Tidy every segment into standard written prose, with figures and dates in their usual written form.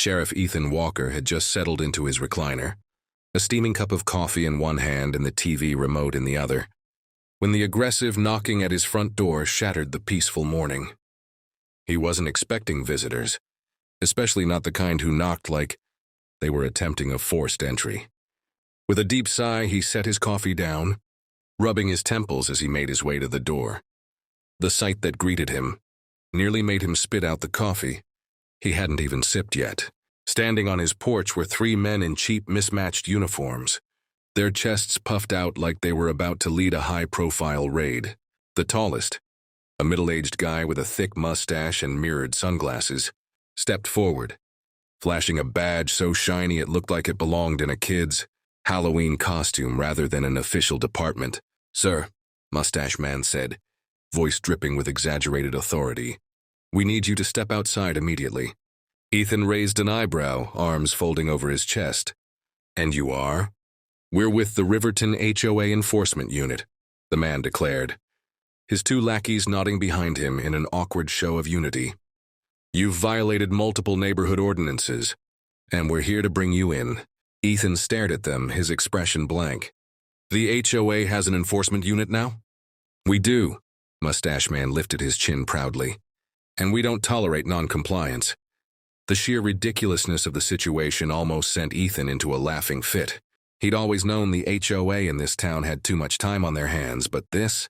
Sheriff Ethan Walker had just settled into his recliner, a steaming cup of coffee in one hand and the TV remote in the other, when the aggressive knocking at his front door shattered the peaceful morning. He wasn't expecting visitors, especially not the kind who knocked like they were attempting a forced entry. With a deep sigh, he set his coffee down, rubbing his temples as he made his way to the door. The sight that greeted him nearly made him spit out the coffee. He hadn't even sipped yet. Standing on his porch were three men in cheap, mismatched uniforms, their chests puffed out like they were about to lead a high-profile raid. The tallest, a middle-aged guy with a thick mustache and mirrored sunglasses, stepped forward, flashing a badge so shiny it looked like it belonged in a kid's Halloween costume rather than an official department. "Sir," Mustache Man said, voice dripping with exaggerated authority, "we need you to step outside immediately." Ethan raised an eyebrow, arms folding over his chest. "And you are?" "We're with the Riverton HOA Enforcement Unit," the man declared, his two lackeys nodding behind him in an awkward show of unity. "You've violated multiple neighborhood ordinances, and we're here to bring you in." Ethan stared at them, his expression blank. "The HOA has an enforcement unit now?" "We do," Mustache Man lifted his chin proudly. "And we don't tolerate non-compliance." The sheer ridiculousness of the situation almost sent Ethan into a laughing fit. He'd always known the HOA in this town had too much time on their hands, but this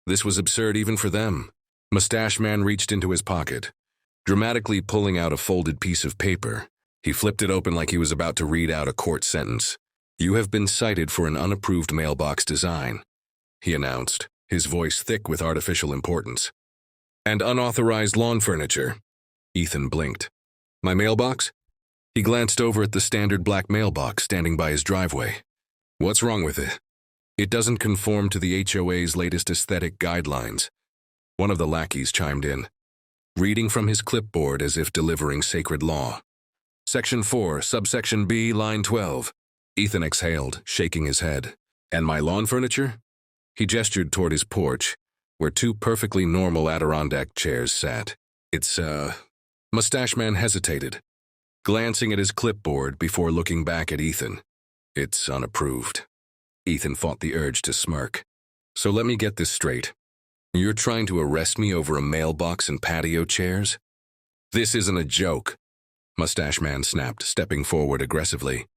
was absurd even for them. Mustache Man reached into his pocket, dramatically pulling out a folded piece of paper. He flipped it open like he was about to read out a court sentence. "You have been cited for an unapproved mailbox design," he announced, his voice thick with artificial importance. "And unauthorized lawn furniture." Ethan blinked. "My mailbox?" He glanced over at the standard black mailbox standing by his driveway. "What's wrong with it?" "It doesn't conform to the HOA's latest aesthetic guidelines," one of the lackeys chimed in, reading from his clipboard as if delivering sacred law. "Section 4, subsection B, line 12. Ethan exhaled, shaking his head. "And my lawn furniture?" He gestured toward his porch, where two perfectly normal Adirondack chairs sat. "It's, Mustache Man hesitated, glancing at his clipboard before looking back at Ethan. "It's unapproved." Ethan fought the urge to smirk. "So let me get this straight. You're trying to arrest me over a mailbox and patio chairs?" "This isn't a joke," Mustache Man snapped, stepping forward aggressively.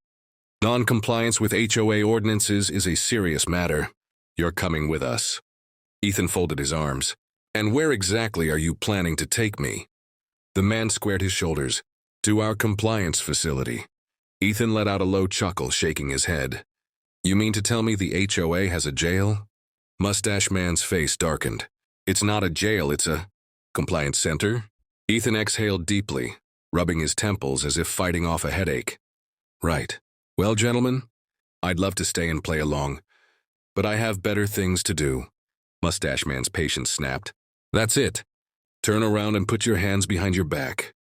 "Non-compliance with HOA ordinances is a serious matter. You're coming with us." Ethan folded his arms. "And where exactly are you planning to take me?" The man squared his shoulders. "To our compliance facility." Ethan let out a low chuckle, shaking his head. "You mean to tell me the HOA has a jail?" Mustache Man's face darkened. "It's not a jail, it's a compliance center." Ethan exhaled deeply, rubbing his temples as if fighting off a headache. "Right. Well, gentlemen, I'd love to stay and play along, but I have better things to do." Mustache Man's patience snapped. "That's it. Turn around and put your hands behind your back."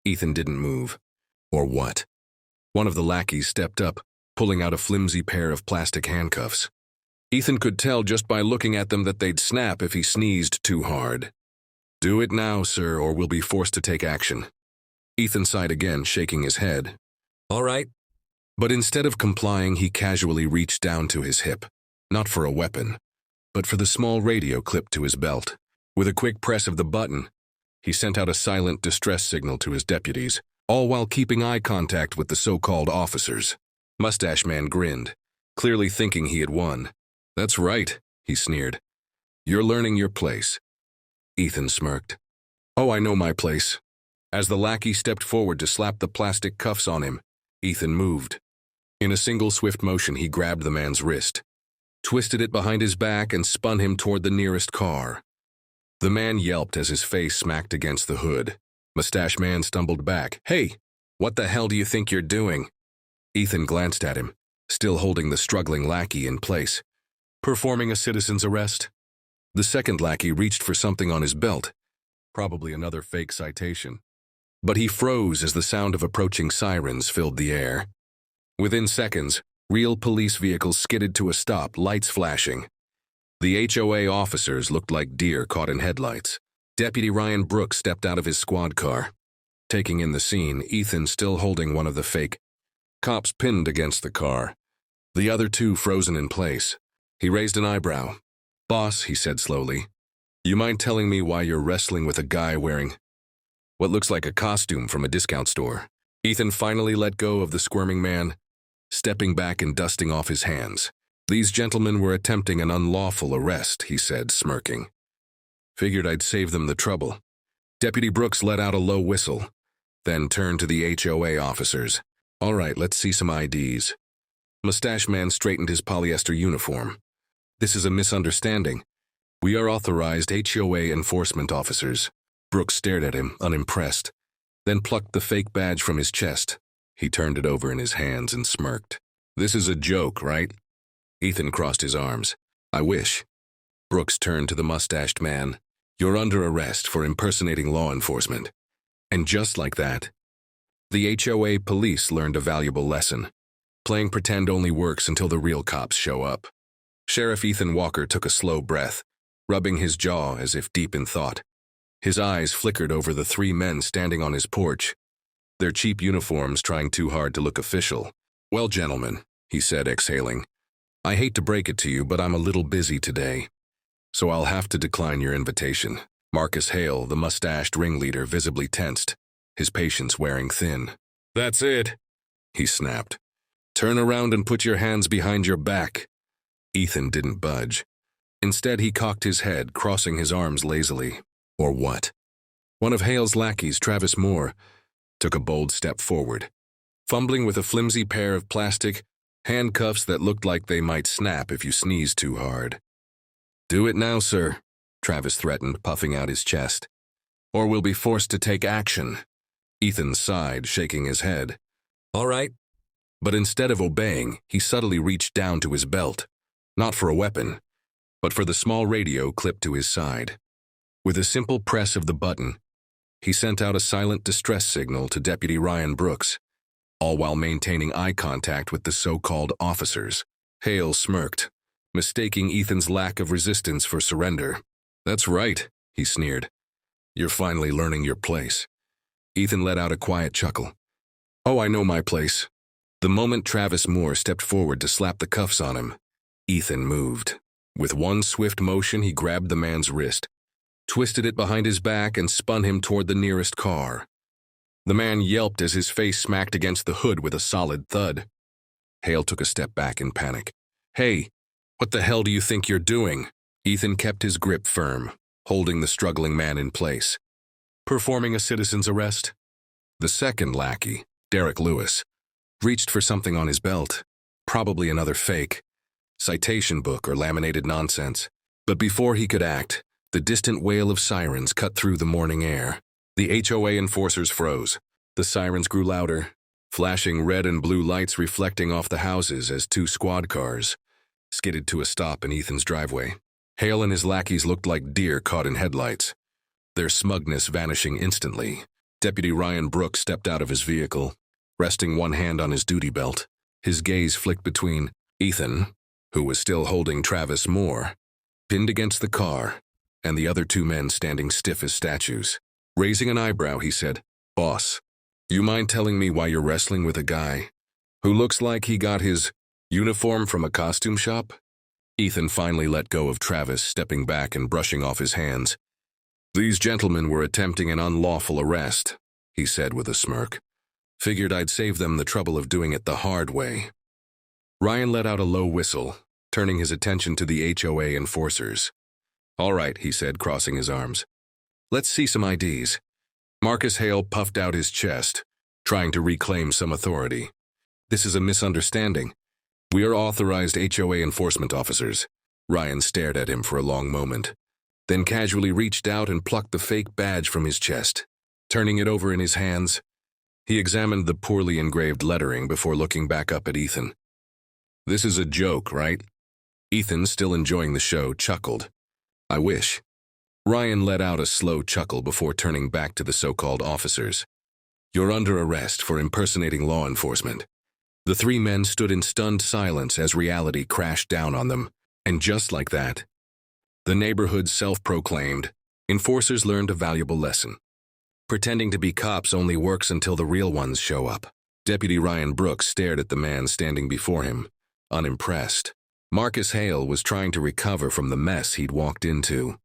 Ethan didn't move. "Or what?" One of the lackeys stepped up, pulling out a flimsy pair of plastic handcuffs. Ethan could tell just by looking at them that they'd snap if he sneezed too hard. "Do it now, sir, or we'll be forced to take action." Ethan sighed again, shaking his head. "All right." But instead of complying, he casually reached down to his hip, not for a weapon, but for the small radio clipped to his belt. With a quick press of the button, he sent out a silent distress signal to his deputies, all while keeping eye contact with the so-called officers. Mustache Man grinned, clearly thinking he had won. "That's right," he sneered. "You're learning your place." Ethan smirked. "Oh, I know my place." As the lackey stepped forward to slap the plastic cuffs on him, Ethan moved. In a single swift motion, he grabbed the man's wrist, twisted it behind his back, and spun him toward the nearest car. The man yelped as his face smacked against the hood. Mustache Man stumbled back. "Hey, what the hell do you think you're doing?" Ethan glanced at him, still holding the struggling lackey in place. "Performing a citizen's arrest." The second lackey reached for something on his belt, probably another fake citation. But he froze as the sound of approaching sirens filled the air. Within seconds, real police vehicles skidded to a stop, lights flashing. The HOA officers looked like deer caught in headlights. Deputy Ryan Brooks stepped out of his squad car. Taking in the scene, Ethan still holding one of the fake cops pinned against the car, the other two frozen in place. He raised an eyebrow. "Boss," he said slowly, "you mind telling me why you're wrestling with a guy wearing what looks like a costume from a discount store?" Ethan finally let go of the squirming man, stepping back and dusting off his hands. "These gentlemen were attempting an unlawful arrest," he said, smirking. "Figured I'd save them the trouble." Deputy Brooks let out a low whistle, then turned to the HOA officers. "All right, let's see some IDs." Mustache Man straightened his polyester uniform. "This is a misunderstanding. We are authorized HOA enforcement officers." Brooks stared at him, unimpressed, then plucked the fake badge from his chest. He turned it over in his hands and smirked. "This is a joke, right?" Ethan crossed his arms. "I wish." Brooks turned to the mustached man. "You're under arrest for impersonating law enforcement." And just like that, the HOA police learned a valuable lesson. Playing pretend only works until the real cops show up. Sheriff Ethan Walker took a slow breath, rubbing his jaw as if deep in thought. His eyes flickered over the three men standing on his porch, their cheap uniforms trying too hard to look official. "Well, gentlemen," he said, exhaling, "I hate to break it to you, but I'm a little busy today, so I'll have to decline your invitation." Marcus Hale, the mustached ringleader, visibly tensed, his patience wearing thin. "That's it," he snapped. "Turn around and put your hands behind your back." Ethan didn't budge. Instead, he cocked his head, crossing his arms lazily. Or what? One of Hale's lackeys, Travis Moore, took a bold step forward, fumbling with a flimsy pair of plastic handcuffs that looked like they might snap if you sneezed too hard. "Do it now, sir," Travis threatened, puffing out his chest. "Or we'll be forced to take action." Ethan sighed, shaking his head. "All right." But instead of obeying, he subtly reached down to his belt, not for a weapon, but for the small radio clipped to his side. With a simple press of the button, he sent out a silent distress signal to Deputy Ryan Brooks, all while maintaining eye contact with the so-called officers. Hale smirked, mistaking Ethan's lack of resistance for surrender. "That's right," he sneered. "You're finally learning your place." Ethan let out a quiet chuckle. "Oh, I know my place." The moment Travis Moore stepped forward to slap the cuffs on him, Ethan moved. With one swift motion, he grabbed the man's wrist, twisted it behind his back, and spun him toward the nearest car. The man yelped as his face smacked against the hood with a solid thud. Hale took a step back in panic. "Hey, what the hell do you think you're doing?" Ethan kept his grip firm, holding the struggling man in place. "Performing a citizen's arrest?" The second lackey, Derek Lewis, reached for something on his belt, probably another fake citation book or laminated nonsense. But before he could act, the distant wail of sirens cut through the morning air. The HOA enforcers froze. The sirens grew louder, flashing red and blue lights reflecting off the houses as two squad cars skidded to a stop in Ethan's driveway. Hale and his lackeys looked like deer caught in headlights, their smugness vanishing instantly. Deputy Ryan Brooks stepped out of his vehicle, resting one hand on his duty belt. His gaze flicked between Ethan, who was still holding Travis Moore, pinned against the car, and the other two men standing stiff as statues. Raising an eyebrow, he said, "Boss, you mind telling me why you're wrestling with a guy who looks like he got his uniform from a costume shop?" Ethan finally let go of Travis, stepping back and brushing off his hands. "These gentlemen were attempting an unlawful arrest," he said with a smirk. "Figured I'd save them the trouble of doing it the hard way." Ryan let out a low whistle, turning his attention to the HOA enforcers. "All right," he said, crossing his arms. "Let's see some IDs." Marcus Hale puffed out his chest, trying to reclaim some authority. "This is a misunderstanding. We are authorized HOA enforcement officers." Ryan stared at him for a long moment, then casually reached out and plucked the fake badge from his chest. Turning it over in his hands, he examined the poorly engraved lettering before looking back up at Ethan. "This is a joke, right?" Ethan, still enjoying the show, chuckled. "I wish." Ryan let out a slow chuckle before turning back to the so-called officers. "You're under arrest for impersonating law enforcement." The three men stood in stunned silence as reality crashed down on them, and just like that, the neighborhood's self-proclaimed enforcers learned a valuable lesson. Pretending to be cops only works until the real ones show up. Deputy Ryan Brooks stared at the man standing before him, unimpressed. Marcus Hale was trying to recover from the mess he'd walked into,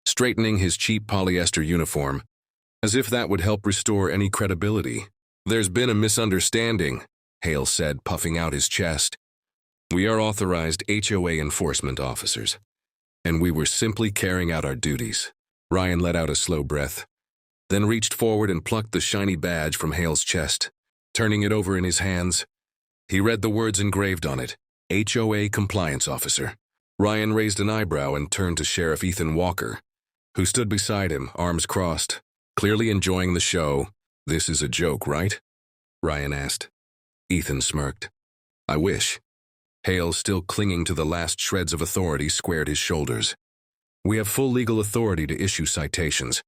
straightening his cheap polyester uniform, as if that would help restore any credibility. "There's been a misunderstanding," Hale said, puffing out his chest. "We are authorized HOA enforcement officers, and we were simply carrying out our duties." Ryan let out a slow breath, then reached forward and plucked the shiny badge from Hale's chest. Turning it over in his hands, he read the words engraved on it, HOA Compliance Officer. Ryan raised an eyebrow and turned to Sheriff Ethan Walker, who stood beside him, arms crossed, clearly enjoying the show. "This is a joke, right?" Ryan asked. Ethan smirked. "I wish." Hale, still clinging to the last shreds of authority, squared his shoulders. "We have full legal authority to issue citations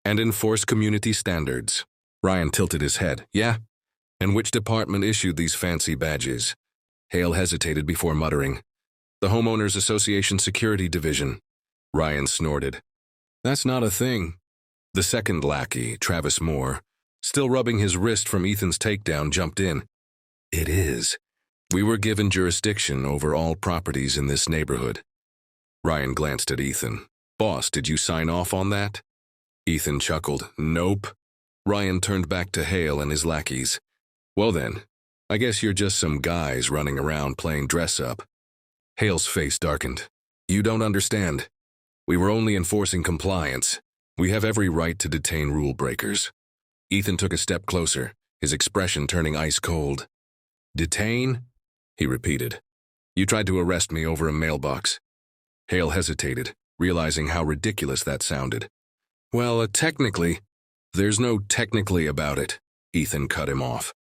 and enforce community standards." Ryan tilted his head. "Yeah? And which department issued these fancy badges?" Hale hesitated before muttering. "The Homeowners Association Security Division." Ryan snorted. "That's not a thing." The second lackey, Travis Moore, still rubbing his wrist from Ethan's takedown, jumped in. "It is. We were given jurisdiction over all properties in this neighborhood." Ryan glanced at Ethan. "Boss, did you sign off on that?" Ethan chuckled. "Nope." Ryan turned back to Hale and his lackeys. "Well then, I guess you're just some guys running around playing dress-up." Hale's face darkened. "You don't understand. We were only enforcing compliance. We have every right to detain rule breakers." Ethan took a step closer, his expression turning ice cold. "Detain?" he repeated. "You tried to arrest me over a mailbox." Hale hesitated, realizing how ridiculous that sounded. "Well, technically." "There's no technically about it," Ethan cut him off.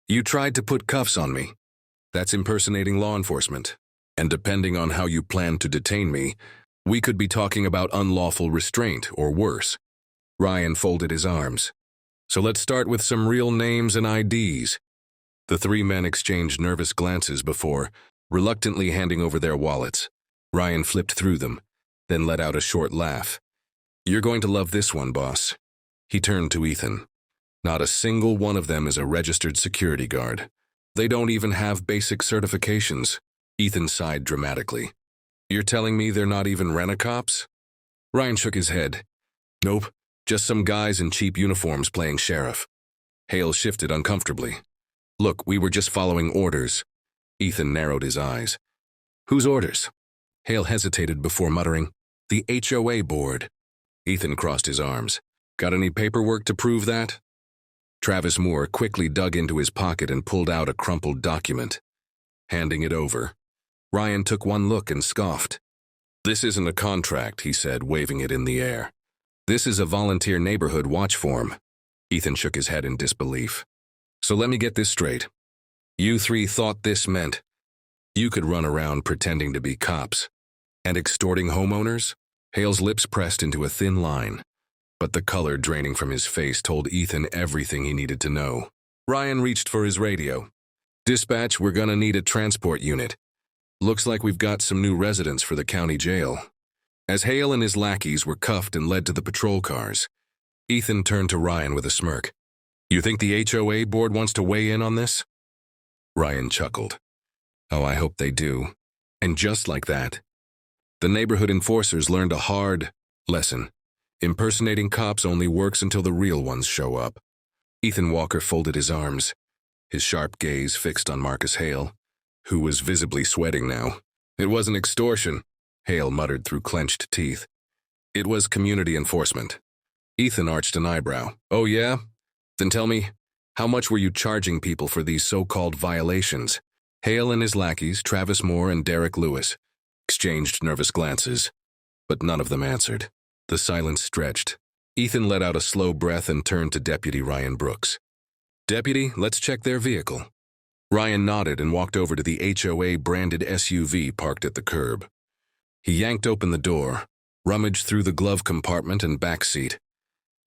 "You tried to put cuffs on me. That's impersonating law enforcement. And depending on how you plan to detain me, we could be talking about unlawful restraint or worse." Ryan folded his arms. "So let's start with some real names and IDs." The three men exchanged nervous glances before reluctantly handing over their wallets. Ryan flipped through them, then let out a short laugh. "You're going to love this one, boss." He turned to Ethan. "Not a single one of them is a registered security guard. They don't even have basic certifications." Ethan sighed dramatically. "You're telling me they're not even rent-a-cops?" Ryan shook his head. "Nope, just some guys in cheap uniforms playing sheriff." Hale shifted uncomfortably. "Look, we were just following orders." Ethan narrowed his eyes. "Whose orders?" Hale hesitated before muttering, "The HOA board." Ethan crossed his arms. "Got any paperwork to prove that?" Travis Moore quickly dug into his pocket and pulled out a crumpled document. Handing it over, Ryan took one look and scoffed. "This isn't a contract," he said, waving it in the air. "This is a volunteer neighborhood watch form." Ethan shook his head in disbelief. "So let me get this straight. You three thought this meant you could run around pretending to be cops and extorting homeowners?" Hale's lips pressed into a thin line, but the color draining from his face told Ethan everything he needed to know. Ryan reached for his radio. "Dispatch, we're gonna need a transport unit. Looks like we've got some new residents for the county jail." As Hale and his lackeys were cuffed and led to the patrol cars, Ethan turned to Ryan with a smirk. "You think the HOA board wants to weigh in on this?" Ryan chuckled. "Oh, I hope they do." And just like that, the neighborhood enforcers learned a hard lesson. Impersonating cops only works until the real ones show up. Ethan Walker folded his arms, his sharp gaze fixed on Marcus Hale, who was visibly sweating now. "It wasn't extortion," Hale muttered through clenched teeth. "It was community enforcement." Ethan arched an eyebrow. "Oh yeah? Then tell me, how much were you charging people for these so-called violations?" Hale and his lackeys, Travis Moore and Derek Lewis, exchanged nervous glances, but none of them answered. The silence stretched. Ethan let out a slow breath and turned to Deputy Ryan Brooks. "Deputy, let's check their vehicle." Ryan nodded and walked over to the HOA-branded SUV parked at the curb. He yanked open the door, rummaged through the glove compartment and back seat.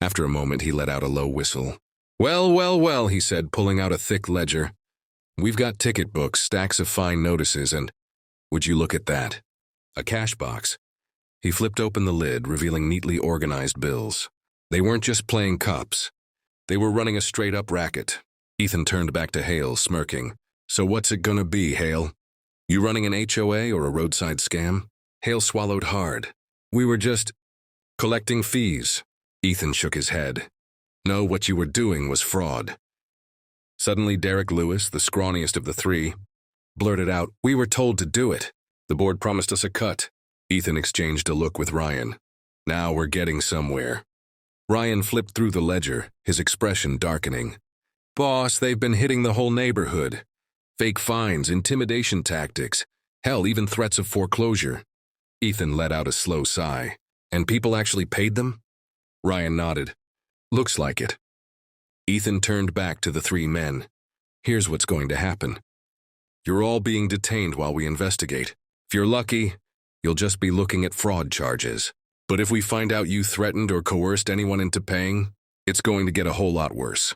After a moment, he let out a low whistle. "Well, well, well," he said, pulling out a thick ledger. "We've got ticket books, stacks of fine notices, and would you look at that? A cash box." He flipped open the lid, revealing neatly organized bills. They weren't just playing cops. They were running a straight-up racket. Ethan turned back to Hale, smirking. So what's it gonna be, Hale? You running an HOA or a roadside scam? Hale swallowed hard. We were just collecting fees. Ethan shook his head. No, what you were doing was fraud. Suddenly, Derek Lewis, the scrawniest of the three, blurted out, We were told to do it. The board promised us a cut. Ethan exchanged a look with Ryan. Now we're getting somewhere. Ryan flipped through the ledger, his expression darkening. Boss, they've been hitting the whole neighborhood. Fake fines, intimidation tactics, hell, even threats of foreclosure. Ethan let out a slow sigh. And people actually paid them? Ryan nodded. Looks like it. Ethan turned back to the three men. Here's what's going to happen. You're all being detained while we investigate. If you're lucky, you'll just be looking at fraud charges. But if we find out you threatened or coerced anyone into paying, it's going to get a whole lot worse.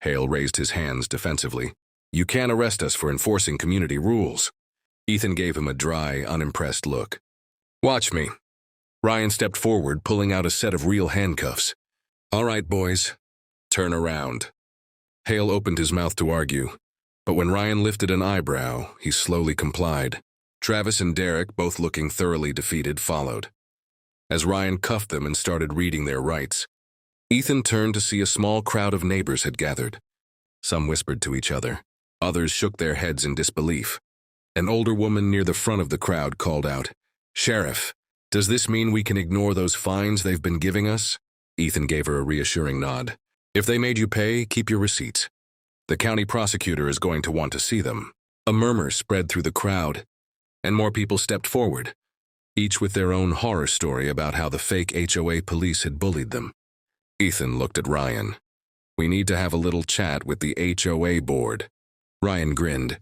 Hale raised his hands defensively. You can't arrest us for enforcing community rules. Ethan gave him a dry, unimpressed look. Watch me. Ryan stepped forward, pulling out a set of real handcuffs. All right, boys. Turn around. Hale opened his mouth to argue, but when Ryan lifted an eyebrow, he slowly complied. Travis and Derek, both looking thoroughly defeated, followed. As Ryan cuffed them and started reading their rights, Ethan turned to see a small crowd of neighbors had gathered. Some whispered to each other. Others shook their heads in disbelief. An older woman near the front of the crowd called out, Sheriff, does this mean we can ignore those fines they've been giving us? Ethan gave her a reassuring nod. If they made you pay, keep your receipts. The county prosecutor is going to want to see them. A murmur spread through the crowd, and more people stepped forward, each with their own horror story about how the fake HOA police had bullied them. Ethan looked at Ryan. We need to have a little chat with the HOA board. Ryan grinned.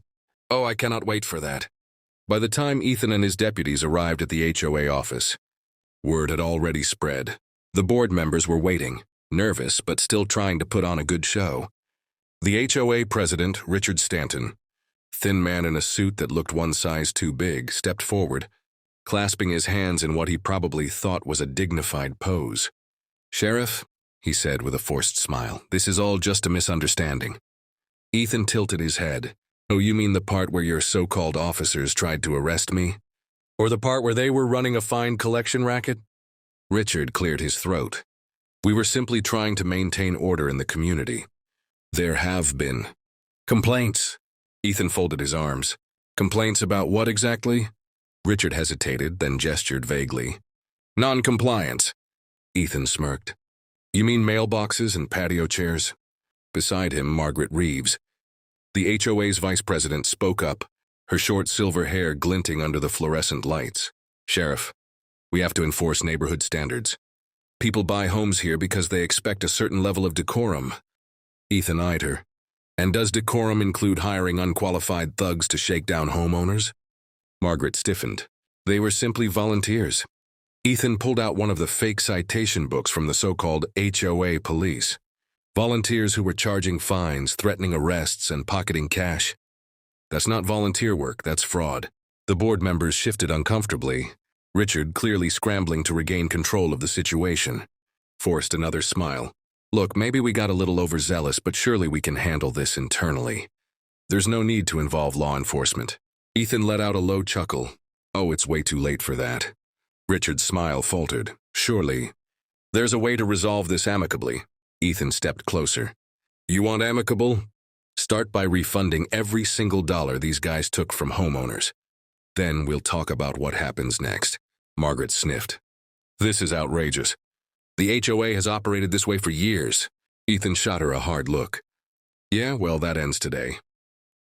Oh, I cannot wait for that. By the time Ethan and his deputies arrived at the HOA office, word had already spread. The board members were waiting, nervous but still trying to put on a good show. The HOA president, Richard Stanton, thin man in a suit that looked one size too big, stepped forward, clasping his hands in what he probably thought was a dignified pose. Sheriff, he said with a forced smile, this is all just a misunderstanding. Ethan tilted his head. Oh, you mean the part where your so-called officers tried to arrest me? Or the part where they were running a fine collection racket? Richard cleared his throat. We were simply trying to maintain order in the community. There have been complaints. Ethan folded his arms. Complaints about what exactly? Richard hesitated, then gestured vaguely. Non-compliance. Ethan smirked. You mean mailboxes and patio chairs? Beside him, Margaret Reeves, the HOA's vice president, spoke up, her short silver hair glinting under the fluorescent lights. Sheriff, we have to enforce neighborhood standards. People buy homes here because they expect a certain level of decorum. Ethan eyed her. And does decorum include hiring unqualified thugs to shake down homeowners? Margaret stiffened. They were simply volunteers. Ethan pulled out one of the fake citation books from the so-called HOA police. Volunteers who were charging fines, threatening arrests, and pocketing cash. That's not volunteer work, that's fraud. The board members shifted uncomfortably, Richard clearly scrambling to regain control of the situation. Forced another smile. Look, maybe we got a little overzealous, but surely we can handle this internally. There's no need to involve law enforcement. Ethan let out a low chuckle. Oh, it's way too late for that. Richard's smile faltered. Surely. There's a way to resolve this amicably. Ethan stepped closer. You want amicable? Start by refunding every single dollar these guys took from homeowners. Then we'll talk about what happens next. Margaret sniffed. This is outrageous. The HOA has operated this way for years. Ethan shot her a hard look. Yeah, well, that ends today.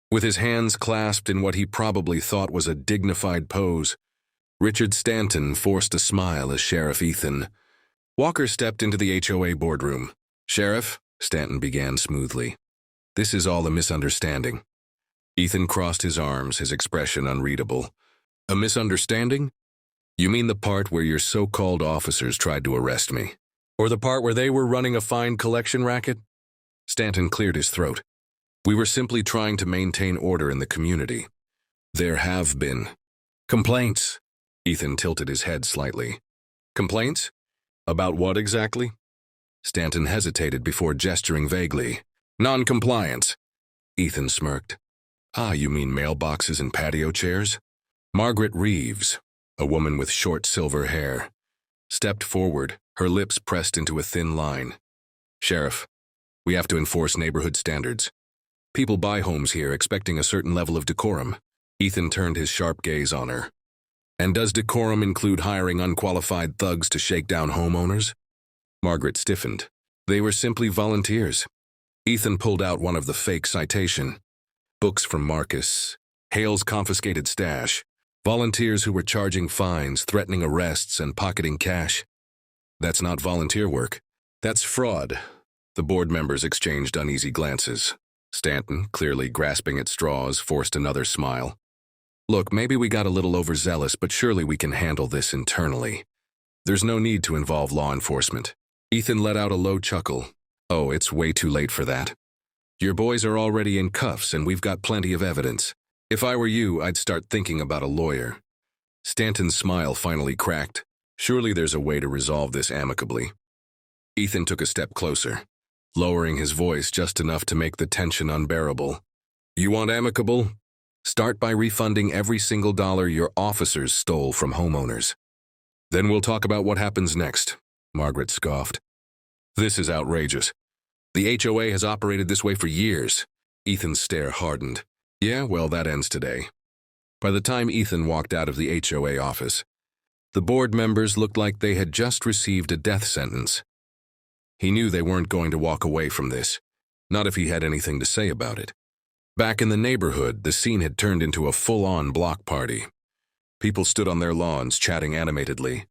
With his hands clasped in what he probably thought was a dignified pose, Richard Stanton forced a smile as Sheriff Ethan Walker stepped into the HOA boardroom. Sheriff, Stanton began smoothly. This is all a misunderstanding. Ethan crossed his arms, his expression unreadable. A misunderstanding? You mean the part where your so-called officers tried to arrest me? Or the part where they were running a fine collection racket? Stanton cleared his throat. We were simply trying to maintain order in the community. There have been complaints. Ethan tilted his head slightly. Complaints? About what exactly? Stanton hesitated before gesturing vaguely. Non-compliance. Ethan smirked. Ah, you mean mailboxes and patio chairs? Margaret Reeves, a woman with short silver hair, stepped forward, her lips pressed into a thin line. Sheriff, we have to enforce neighborhood standards. People buy homes here expecting a certain level of decorum. Ethan turned his sharp gaze on her. And does decorum include hiring unqualified thugs to shake down homeowners? Margaret stiffened. They were simply volunteers. Ethan pulled out one of the fake citation books from Marcus, Hale's confiscated stash, volunteers who were charging fines, threatening arrests, and pocketing cash. That's not volunteer work. That's fraud. The board members exchanged uneasy glances. Stanton, clearly grasping at straws, forced another smile. Look, maybe we got a little overzealous, but surely we can handle this internally. There's no need to involve law enforcement. Ethan let out a low chuckle. Oh, it's way too late for that. Your boys are already in cuffs and we've got plenty of evidence. If I were you, I'd start thinking about a lawyer. Stanton's smile finally cracked. Surely there's a way to resolve this amicably. Ethan took a step closer, lowering his voice just enough to make the tension unbearable. You want amicable? Start by refunding every single dollar your officers stole from homeowners. Then we'll talk about what happens next, Margaret scoffed. This is outrageous. The HOA has operated this way for years. Ethan's stare hardened. Yeah, well, that ends today. By the time Ethan walked out of the HOA office, the board members looked like they had just received a death sentence. He knew they weren't going to walk away from this, not if he had anything to say about it. Back in the neighborhood, the scene had turned into a full-on block party. People stood on their lawns chatting animatedly,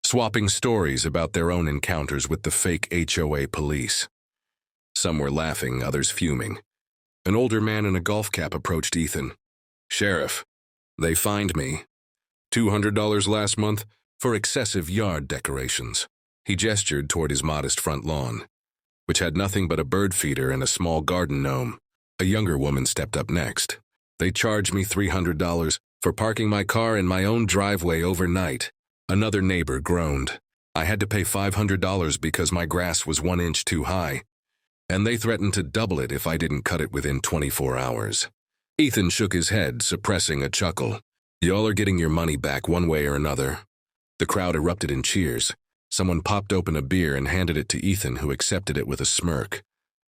swapping stories about their own encounters with the fake HOA police. Some were laughing, others fuming. An older man in a golf cap approached Ethan. Sheriff, they fined me. $200 last month for excessive yard decorations. He gestured toward his modest front lawn, which had nothing but a bird feeder and a small garden gnome. A younger woman stepped up next. They charged me $300 for parking my car in my own driveway overnight. Another neighbor groaned. I had to pay $500 because my grass was 1 inch too high, and they threatened to double it if I didn't cut it within 24 hours. Ethan shook his head, suppressing a chuckle. Y'all are getting your money back one way or another. The crowd erupted in cheers. Someone popped open a beer and handed it to Ethan, who accepted it with a smirk.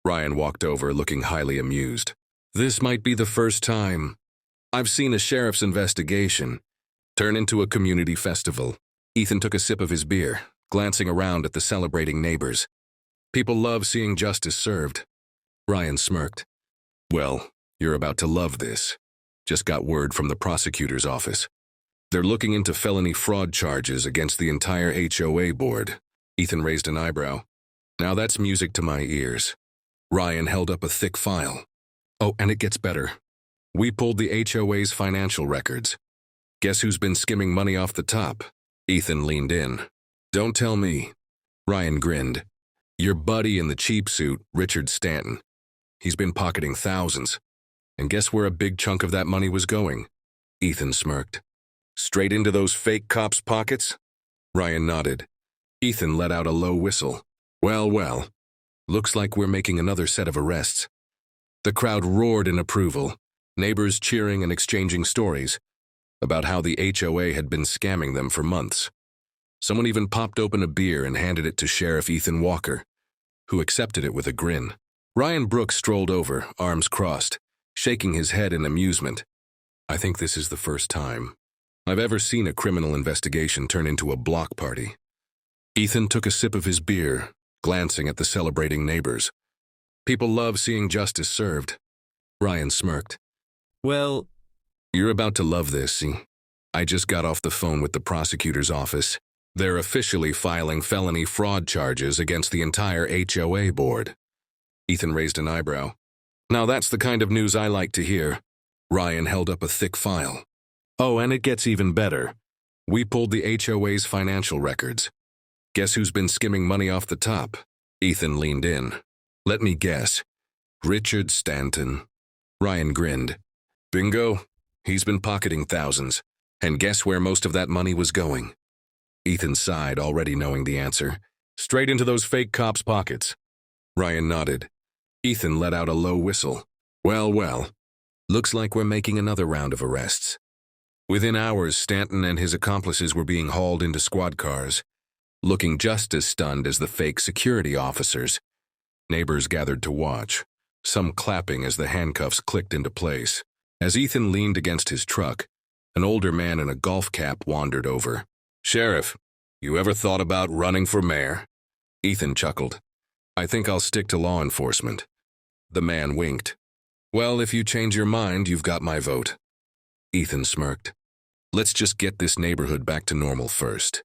Ryan walked over, looking highly amused. This might be the first time I've seen a sheriff's investigation turn into a community festival. Ethan took a sip of his beer, glancing around at the celebrating neighbors. People love seeing justice served. Ryan smirked. Well, you're about to love this. Just got word from the prosecutor's office. They're looking into felony fraud charges against the entire HOA board. Ethan raised an eyebrow. Now that's music to my ears. Ryan held up a thick file. Oh, and it gets better. We pulled the HOA's financial records. Guess who's been skimming money off the top? Ethan leaned in. Don't tell me. Ryan grinned. Your buddy in the cheap suit, Richard Stanton. He's been pocketing thousands. And guess where a big chunk of that money was going? Ethan smirked. Straight into those fake cops' pockets? Ryan nodded. Ethan let out a low whistle. Well, well. Looks like we're making another set of arrests. The crowd roared in approval, neighbors cheering and exchanging stories about how the HOA had been scamming them for months. Someone even popped open a beer and handed it to Sheriff Ethan Walker, who accepted it with a grin. Ryan Brooks strolled over, arms crossed, shaking his head in amusement. I think this is the first time I've ever seen a criminal investigation turn into a block party. Ethan took a sip of his beer, glancing at the celebrating neighbors. People love seeing justice served. Ryan smirked. Well, you're about to love this, see? I just got off the phone with the prosecutor's office. They're officially filing felony fraud charges against the entire HOA board. Ethan raised an eyebrow. Now that's the kind of news I like to hear. Ryan held up a thick file. Oh, and it gets even better. We pulled the HOA's financial records. Guess who's been skimming money off the top? Ethan leaned in. Let me guess. Richard Stanton. Ryan grinned. Bingo. He's been pocketing thousands. And guess where most of that money was going? Ethan sighed, already knowing the answer. Straight into those fake cops' pockets. Ryan nodded. Ethan let out a low whistle. Well, well. Looks like we're making another round of arrests. Within hours, Stanton and his accomplices were being hauled into squad cars, looking just as stunned as the fake security officers. Neighbors gathered to watch, some clapping as the handcuffs clicked into place. As Ethan leaned against his truck, an older man in a golf cap wandered over. "Sheriff, you ever thought about running for mayor?" Ethan chuckled. "I think I'll stick to law enforcement." The man winked. "Well, if you change your mind, you've got my vote." Ethan smirked. "Let's just get this neighborhood back to normal first."